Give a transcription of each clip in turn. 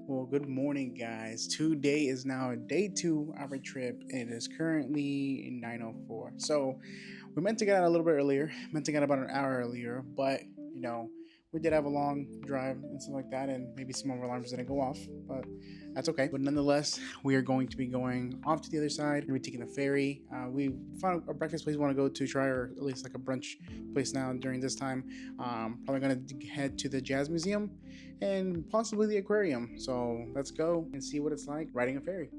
Well, good morning, guys. Today is now day two of our trip, and it is currently 9:04. So we meant to get out a little bit earlier, meant to get about an hour earlier, but we did have a long drive and stuff like that, and maybe some of our alarms didn't go off, but that's okay. But nonetheless, we are going to be going off to the other side. We're gonna be taking the ferry. We found a breakfast place we want to go to try, or at least like a brunch place now during this time. Probably gonna head to the Jazz Museum and possibly the aquarium. So let's go and see what it's like riding a ferry.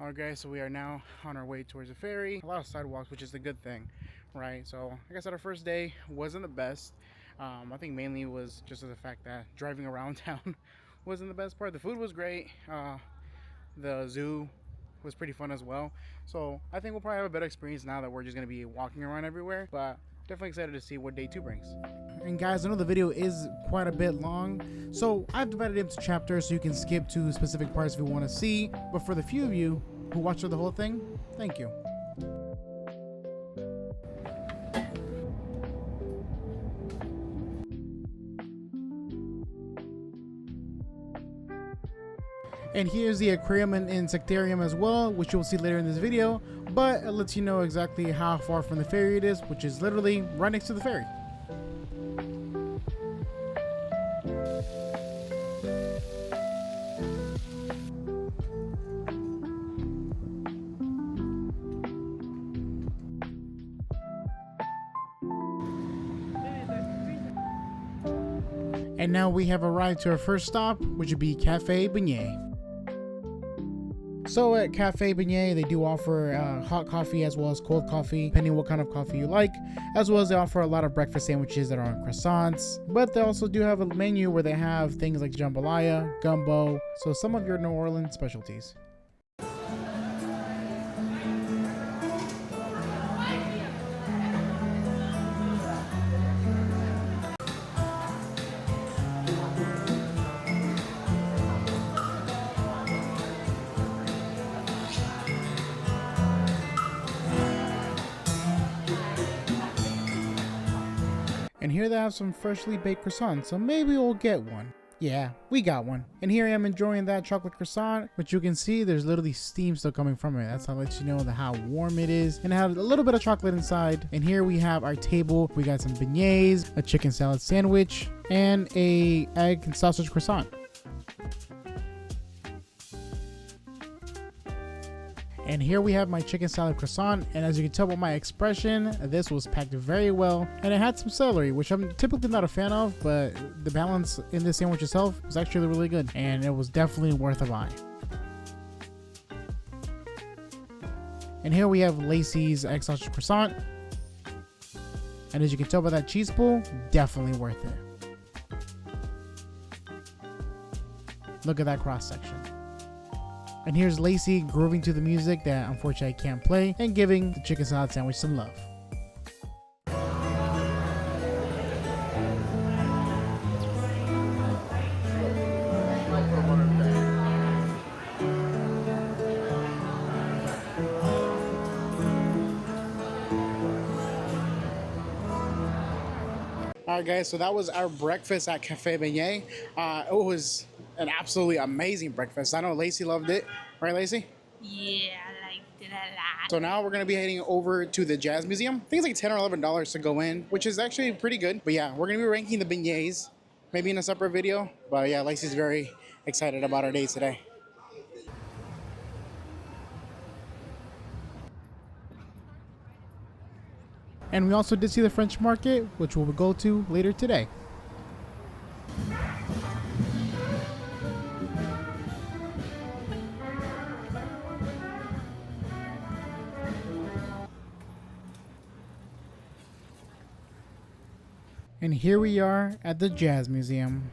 Alright guys, so we are now on our way towards the ferry. A lot of sidewalks, which is the good thing, right? So like I said, our first day wasn't the best. I think mainly was just the fact that driving around town wasn't the best part. The food was great. The zoo was pretty fun as well. So I think we'll probably have a better experience now that we're just going to be walking around everywhere. But definitely excited to see what day two brings. And guys, I know the video is quite a bit long, so I've divided it into chapters so you can skip to specific parts if you want to see. But for the few of you who watched the whole thing, thank you. And here's the Aquarium Insectarium as well, which you'll see later in this video, but it lets you know exactly how far from the ferry it is, which is literally right next to the ferry. And now we have arrived to our first stop, which would be Cafe Beignet. So at Cafe Beignet, they do offer hot coffee as well as cold coffee, depending what kind of coffee you like, as well as they offer a lot of breakfast sandwiches that are on croissants. But they also do have a menu where they have things like jambalaya, gumbo, so some of your New Orleans specialties. And here they have some freshly baked croissants, so maybe we'll get one. Yeah, we got one. And here I am enjoying that chocolate croissant, which you can see there's literally steam still coming from it. That's how it lets you know how warm it is. And it has a little bit of chocolate inside. And here we have our table. We got some beignets, a chicken salad sandwich, and a egg and sausage croissant. And here we have my chicken salad croissant, and as you can tell by my expression, this was packed very well, and it had some celery, which I'm typically not a fan of, but the balance in this sandwich itself was actually really good, and it was definitely worth a buy. And here we have Lacey's egg sausage croissant, and as you can tell by that cheese pool, definitely worth it. Look at that cross section. And here's Lacey grooving to the music that unfortunately I can't play and giving the chicken salad sandwich some love. Alright guys, so that was our breakfast at Cafe Beignet. It was an absolutely amazing breakfast. I know Lacey loved it. Right, Lacey? Yeah, I liked it a lot. So now we're going to be heading over to the Jazz Museum. I think it's like $10 or $11 to go in, which is actually pretty good. But yeah, we're going to be ranking the beignets, maybe in a separate video. But yeah, Lacey's very excited about our day today. And we also did see the French market, which we'll go to later today. And here we are at the Jazz Museum.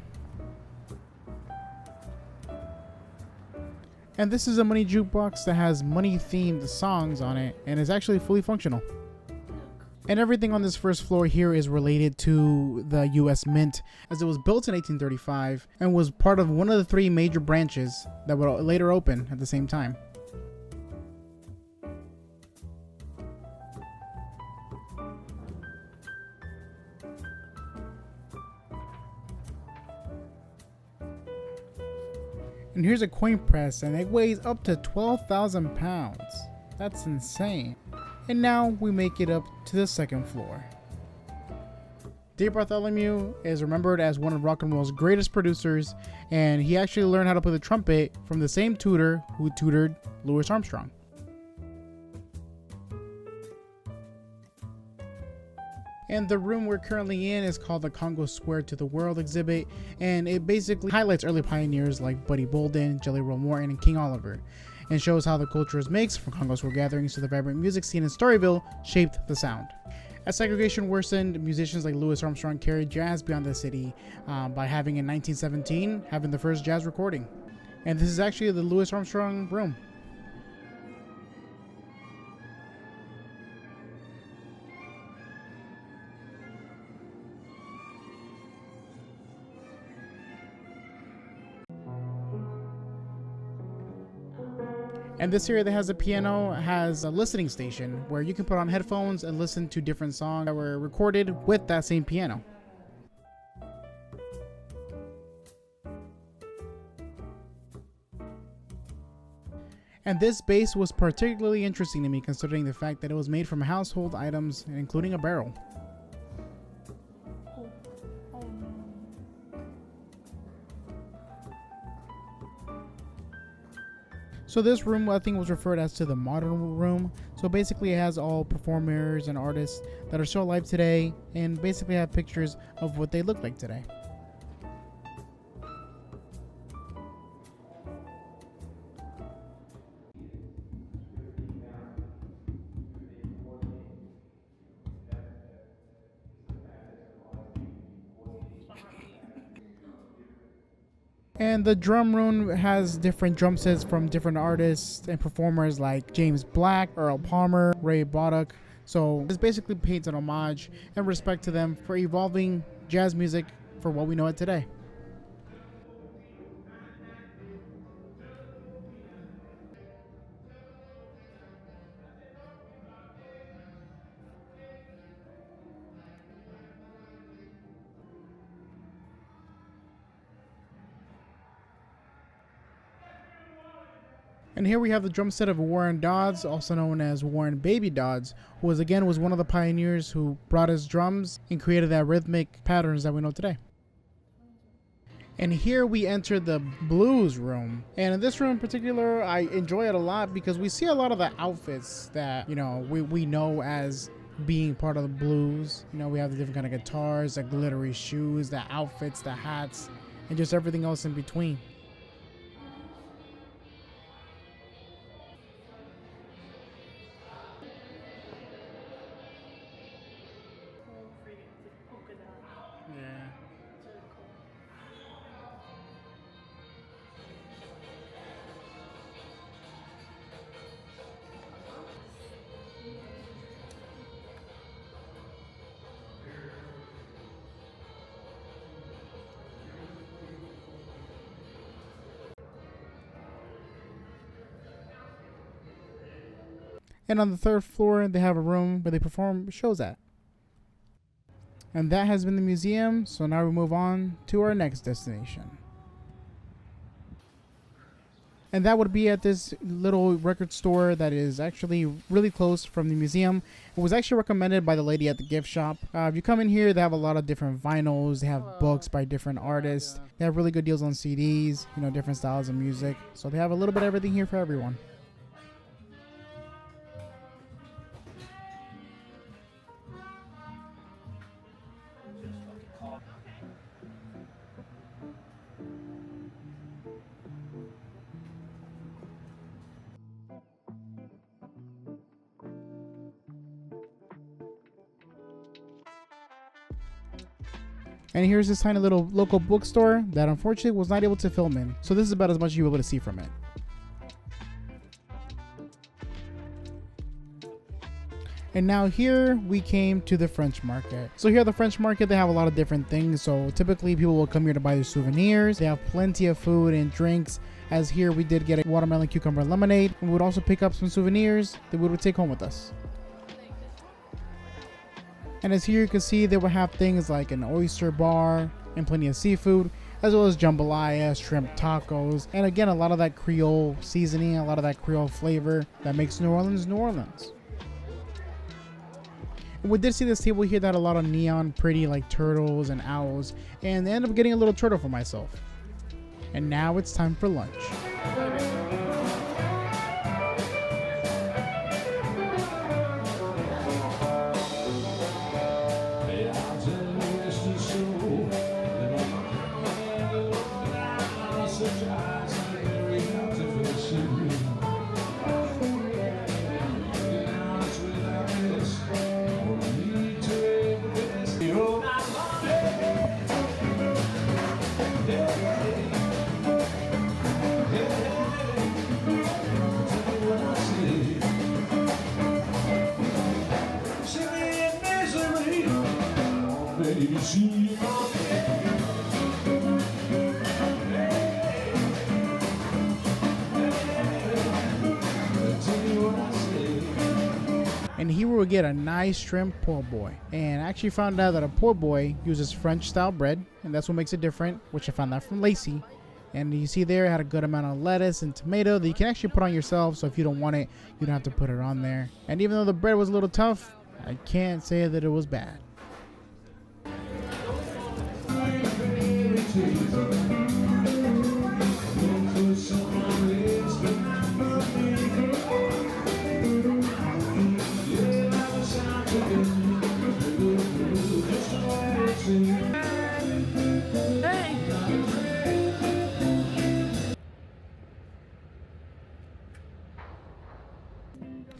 And this is a money jukebox that has money themed songs on it and is actually fully functional. And everything on this first floor here is related to the US Mint, as it was built in 1835 and was part of one of the three major branches that would later open at the same time. And here's a coin press, and it weighs up to 12,000 pounds. That's insane. And now we make it up to the second floor. Dave Bartholomew is remembered as one of rock and roll's greatest producers, and he actually learned how to play the trumpet from the same tutor who tutored Louis Armstrong. And the room we're currently in is called the Congo Square to the World exhibit, and it basically highlights early pioneers like Buddy Bolden, Jelly Roll Morton, and King Oliver, and shows how the culture's mix from Congo Square gatherings to the vibrant music scene in Storyville shaped the sound. As segregation worsened, musicians like Louis Armstrong carried jazz beyond the city by having in 1917 having the first jazz recording. And this is actually the Louis Armstrong room. And this area that has a piano has a listening station where you can put on headphones and listen to different songs that were recorded with that same piano. And this bass was particularly interesting to me considering the fact that it was made from household items, including a barrel. So this room I think was referred as to the modern room. So basically it has all performers and artists that are still alive today and basically have pictures of what they look like today. And the drum room has different drum sets from different artists and performers like James Black, Earl Palmer, Ray Boddock. So this basically pays an homage and respect to them for evolving jazz music for what we know it today. And here we have the drum set of Warren Dodds, also known as Warren Baby Dodds, who was one of the pioneers who brought his drums and created that rhythmic patterns that we know today. And here we enter the blues room. And in this room in particular, I enjoy it a lot because we see a lot of the outfits that, we know as being part of the blues. We have the different kind of guitars, the glittery shoes, the outfits, the hats, and just everything else in between. And on the third floor, they have a room where they perform shows at. And that has been the museum, so now we move on to our next destination. And that would be at this little record store that is actually really close from the museum. It was actually recommended by the lady at the gift shop. If you come in here, they have a lot of different vinyls. They have books by different artists. They have really good deals on CDs, different styles of music. So they have a little bit of everything here for everyone. And here's this tiny little local bookstore that unfortunately was not able to film in. So this is about as much as you'll be able to see from it. And now here we came to the French market. So here at the French market, they have a lot of different things. So typically people will come here to buy their souvenirs. They have plenty of food and drinks. As here we did get a watermelon cucumber lemonade. And we would also pick up some souvenirs that we would take home with us. And as here you can see, they will have things like an oyster bar and plenty of seafood. as well as jambalaya, shrimp tacos, and again, a lot of that Creole seasoning, a lot of that Creole flavor that makes New Orleans, New Orleans. We did see this table here that had a lot of neon pretty like turtles and owls, and I ended up getting a little turtle for myself. And now it's time for lunch. And here we will get a nice shrimp po' boy. And I actually found out that a po' boy uses French style bread, and that's what makes it different, which I found out from Lacey. And you see there, it had a good amount of lettuce and tomato that you can actually put on yourself, so if you don't want it, you don't have to put it on there. And even though the bread was a little tough, I can't say that it was bad.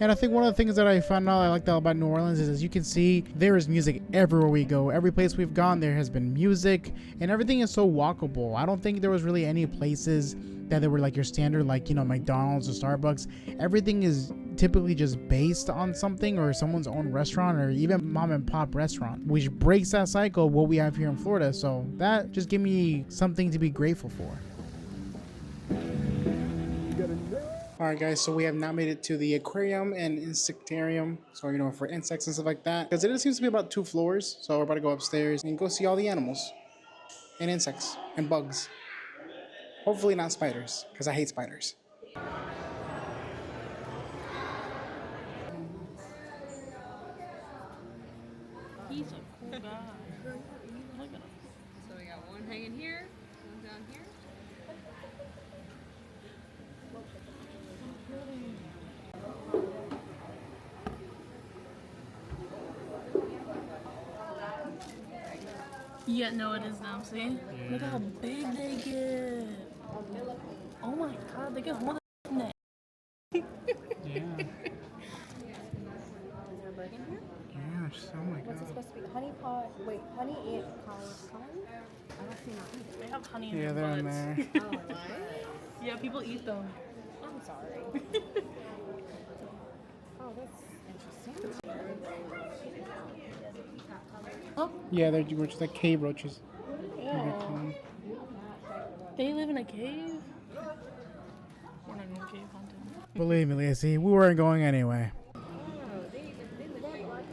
And I think one of the things that I found out I liked about New Orleans is, as you can see, there is music everywhere we go. Every place we've gone, there has been music, and everything is so walkable. I don't think there was really any places that they were like your standard, like, you know, McDonald's or Starbucks. Everything is typically just based on something or someone's own restaurant or even mom and pop restaurant, which breaks that cycle of what we have here in Florida. So that just gave me something to be grateful for. Alright guys, so we have now made it to the Aquarium and Insectarium, so you know, for insects and stuff like that, because it seems to be about 2 floors. So we're about to go upstairs and go see all the animals and insects and bugs. Hopefully not spiders, because I hate spiders. He's a cool guy. Look at him. So we got one hanging here, one down here. Yeah, no, it is now. See? Look how big they get. Oh my god, they get more than that. Yeah. Is there a bug in here? Yeah, oh my What's it god. supposed to be? Honey pot? Wait, honey and collar? I don't see nothing. They have honey in Yeah, their they're in butts. there. Oh, what? Yeah, people eat them. I'm sorry. Oh, that's interesting. Oh, Yeah, they're just like cave roaches. yeah. They live in a cave? We're not going to cave hunting. Believe me, Lacey, we weren't going anyway. Oh, they live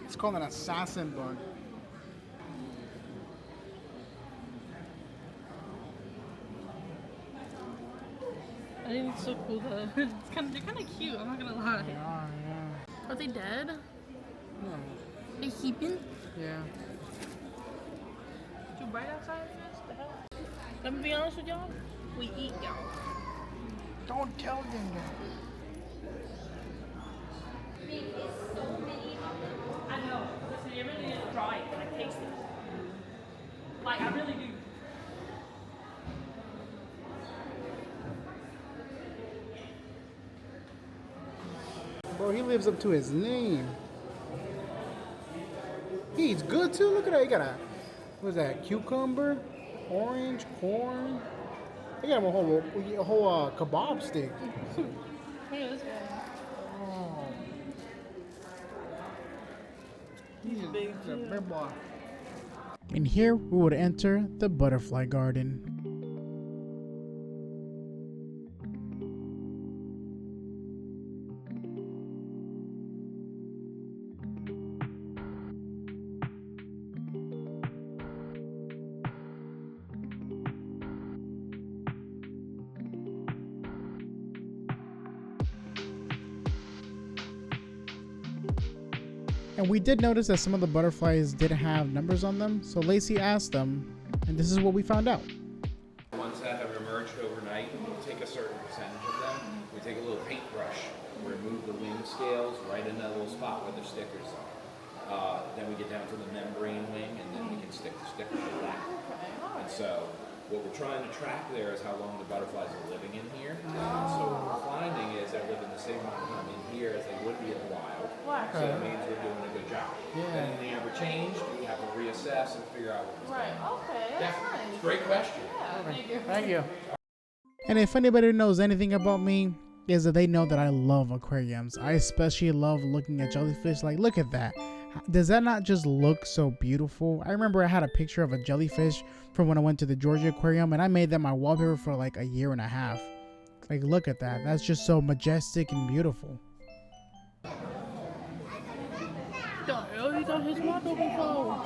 It's called an assassin bug. I think it's so cool though. They're kind of cute, I'm not gonna lie. They are, yeah. Are they dead? No. They keeping? Yeah. Too bright outside, I guess? The hell? Let me be honest with y'all. We eat y'all. Don't tell them that. I know. Listen, it really is dry when I taste it. Like, I really do. Bro, he lives up to his name. He eats good too. Look at that. He got a, what's that? Cucumber, orange, corn. They got him a whole kebab stick. Look at this guy. Oh. He's big a too. big boy. And here we would enter the butterfly garden. And we did notice that some of the butterflies did have numbers on them, so Lacey asked them, and this is what we found out. The ones that have emerged overnight, we'll take a certain percentage of them. We take a little paintbrush, remove the wing scales right in that little spot where the stickers are. Then we get down to the membrane wing, and then we can stick the stickers to that. And so what we're trying to track there is how long the butterflies are living in here. And so what we're finding is they're living the same amount of time in here as they would be in the wild. So that means we're doing a good job. And if they ever change, we have to reassess and figure out what was going on. Okay, that's nice. Great question. Yeah, thank you. Thank you. And if anybody knows anything about me, is that they know that I love aquariums. I especially love looking at jellyfish. Like, look at that. Does that not just look so beautiful? I remember I had a picture of a jellyfish from when I went to the Georgia Aquarium, and I made that my wallpaper for like a year and a half. Like, look at that. That's just so majestic and beautiful. The hell he got his mouth open for?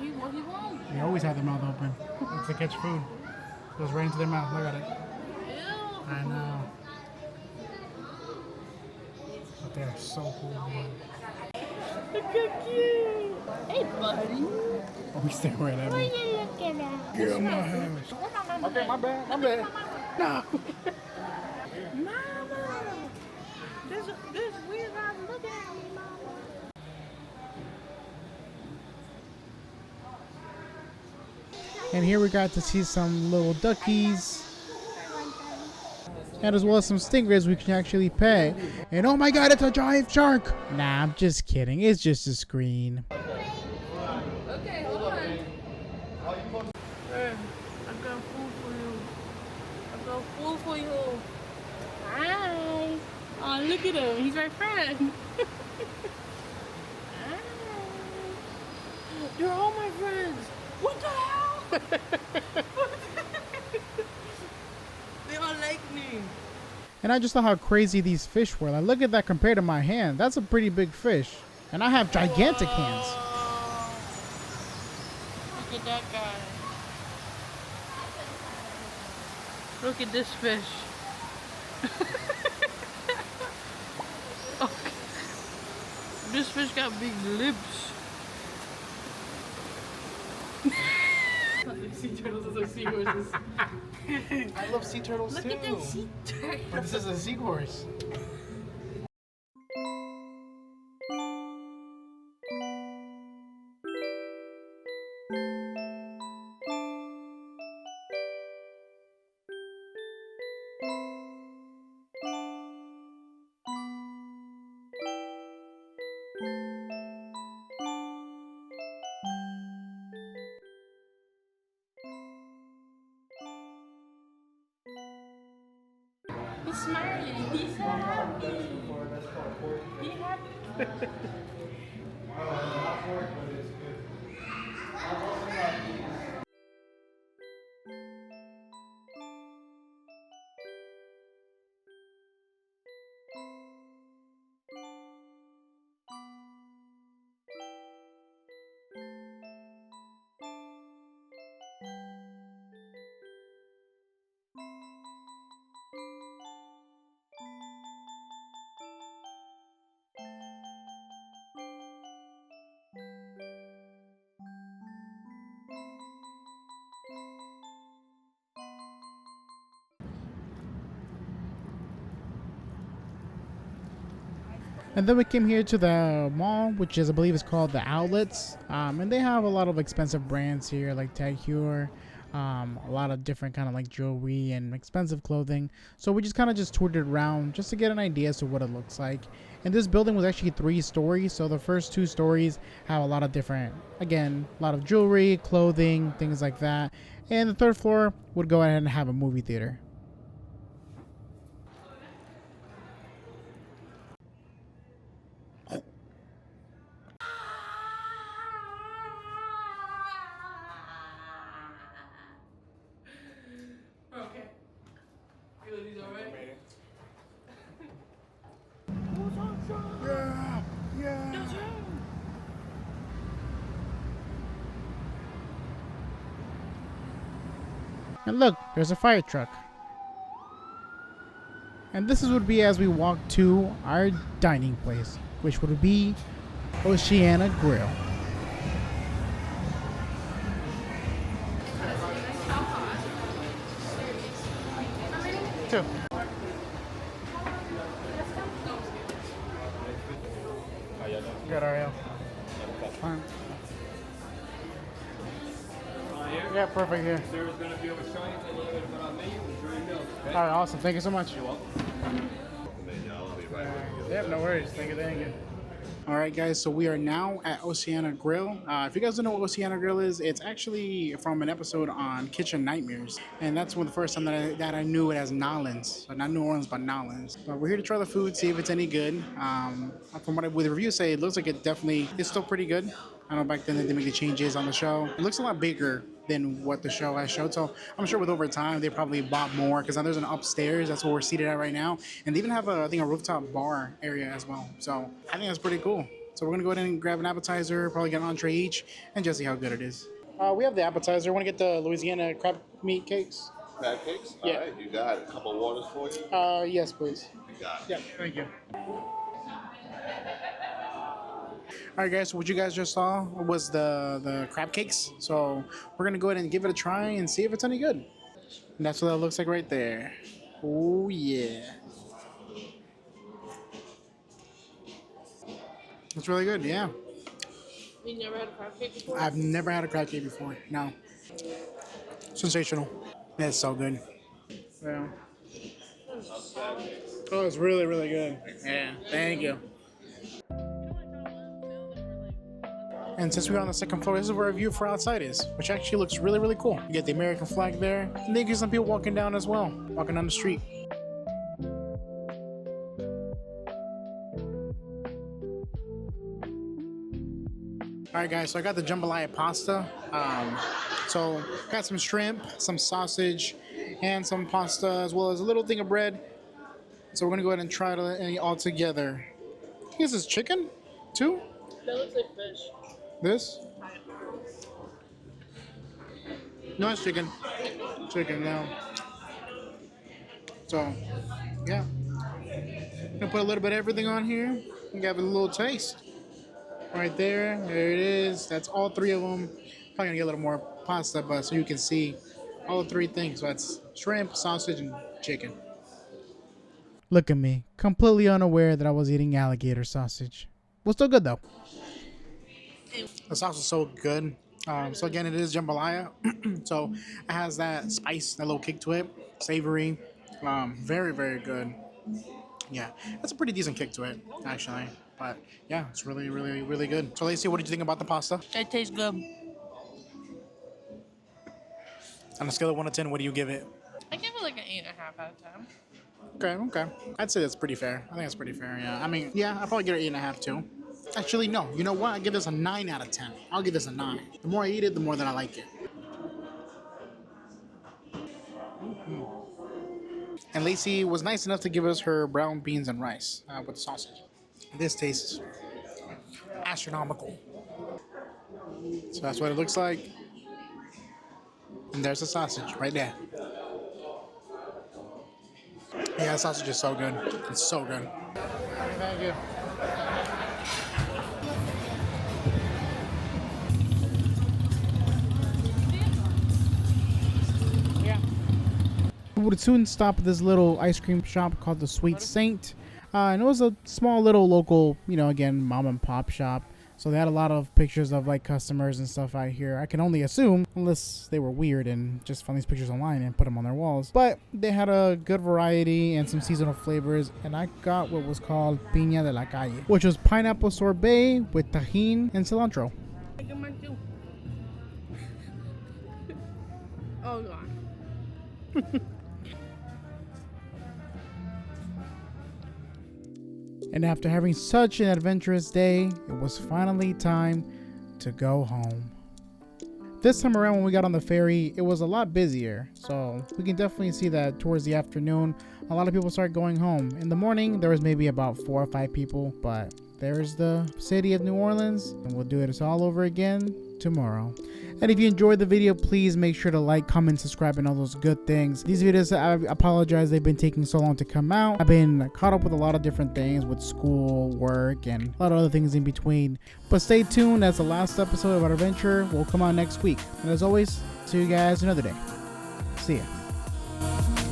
He won't. They always have their mouth open. It's to catch food. Goes right into their mouth. Look at it. Ew. I know. But they're so cool. Look how cute. Hey, buddy. Oh, we stay right at What are me. you looking at? Get my hands. Okay, my bad. No. Mama. This weird guy's looking at me, Mama. And here we got to see some little duckies. And as well as some stingrays we can actually pet. And oh my god, it's a giant shark! Nah, I'm just kidding. It's just a screen. Okay, hold on. Hey, I got food for you. I got food for you. Hi. Oh, look at him. He's my friend. Hi. You're all my friends. What the hell? They all like me. And I just saw how crazy these fish were. Like, look at that compared to my hand. That's a pretty big fish. And I have gigantic hands. Look at that guy. Look at this fish. Okay. This fish got big lips. Sea turtles are like seahorses. I love sea turtles Look at that sea turtle. But this is a seahorse. He's smiling. He's so happy. Be happy. And then we came here to the mall, which is, I believe, is called the Outlets. And they have a lot of expensive brands here, like Tag Heuer, a lot of different kind of like jewelry and expensive clothing. So we just kind of just toured it around just to get an idea as to what it looks like. And this building was actually 3 stories. So the first 2 stories have a lot of different, again, a lot of jewelry, clothing, things like that. And the 3rd floor would go ahead and have a movie theater. Okay. Good, he's alright. Yeah, yeah. That's him. And look, there's a fire truck. And this would be as we walk to our dining place, which would be Oceana Grill. Two. Good, Ariel. Fine. Yeah, perfect here. Sarah's going to be able to show you a little bit about our menu. Enjoy your meal. Okay? All right, awesome. Thank you so much. You're welcome. Yep, no worries. Thank you, thank you. All right, guys, so we are now at Oceana Grill. If you guys don't know what Oceana Grill is, it's actually from an episode on Kitchen Nightmares. And that's one of the first time that I knew it as Nolans. So not New Orleans, but Nolans. But we're here to try the food, see if it's any good. From what the reviews say, it looks like it definitely is still pretty good. I know back then they did make the changes on the show. It looks a lot bigger than what the show has showed. So I'm sure with over time, they probably bought more because now there's an upstairs. That's where we're seated at right now. And they even have I think a rooftop bar area as well. So I think that's pretty cool. So we're gonna go ahead and grab an appetizer, probably get an entree each, and just see how good it is. We have the appetizer. Want to get the Louisiana crab meat cakes? Crab cakes? Yeah. All right, you got a couple of waters for you? Yes, please. You got it. Yeah, thank you. All right, guys, so what you guys just saw was the crab cakes. So we're gonna go ahead and give it a try and see if it's any good. And that's what that looks like right there. Oh yeah. It's really good, yeah. You never had a crab cake before? I've never had a crab cake before, no. Sensational. That's so good. Yeah. Oh, it's really, really good. Yeah, thank you. And since we're on the second floor, this is where our view for outside is, which actually looks really, really cool. You get the American flag there, and then you get some people walking down as well, walking down the street. All right, guys, so I got the jambalaya pasta. So got some shrimp, some sausage, and some pasta, as well as a little thing of bread. So we're gonna go ahead and try it all together. I think this is chicken, too? That looks like fish. This? No, it's chicken. Chicken, yeah. So, yeah. I'm gonna put a little bit of everything on here and give it a little taste. Right there, there it is. That's all three of them. Probably gonna get a little more pasta, but so you can see all three things. So that's shrimp, sausage, and chicken. Look at me, completely unaware that I was eating alligator sausage. Was still good though. The sauce is so good. So again, it is jambalaya. So it has that spice, that little kick to it. Savory. Very, very good. Yeah, that's a pretty decent kick to it, actually. But yeah, it's really, really, really good. So Lacey, what did you think about the pasta? It tastes good. On a scale of 1 to 10, what do you give it? I give it like an 8.5 out of 10. Okay. I'd say that's pretty fair. I think that's pretty fair, yeah. I mean, yeah, I'd probably give it 8.5 too. Actually, no. You know what? I give this a 9 out of 10. I'll give this a 9. The more I eat it, the more that I like it. Mm-hmm. And Lacey was nice enough to give us her brown beans and rice with the sausage. This tastes astronomical. So that's what it looks like. And there's the sausage right there. Yeah, the sausage is so good. It's so good. Thank you. Yeah. We would soon stop at this little ice cream shop called the Sweet Saint. And it was a small little local, again, mom and pop shop. So they had a lot of pictures of like customers and stuff out here. I can only assume, unless they were weird and just found these pictures online and put them on their walls. But they had a good variety and some seasonal flavors. And I got what was called piña de la calle, which was pineapple sorbet with tajin and cilantro. I get mine too. Oh god. And after having such an adventurous day, it was finally time to go home. This time around when we got on the ferry, it was a lot busier. So we can definitely see that towards the afternoon, a lot of people started going home. In the morning, there was maybe about 4 or 5 people, but there's the city of New Orleans, and we'll do it all over again tomorrow. And if you enjoyed the video, please make sure to like, comment, subscribe, and all those good things. These videos, I apologize, they've been taking so long to come out. I've been caught up with a lot of different things with school, work, and a lot of other things in between. But stay tuned, that's the last episode of our adventure. Will come out next week. And as always, see you guys another day. See ya.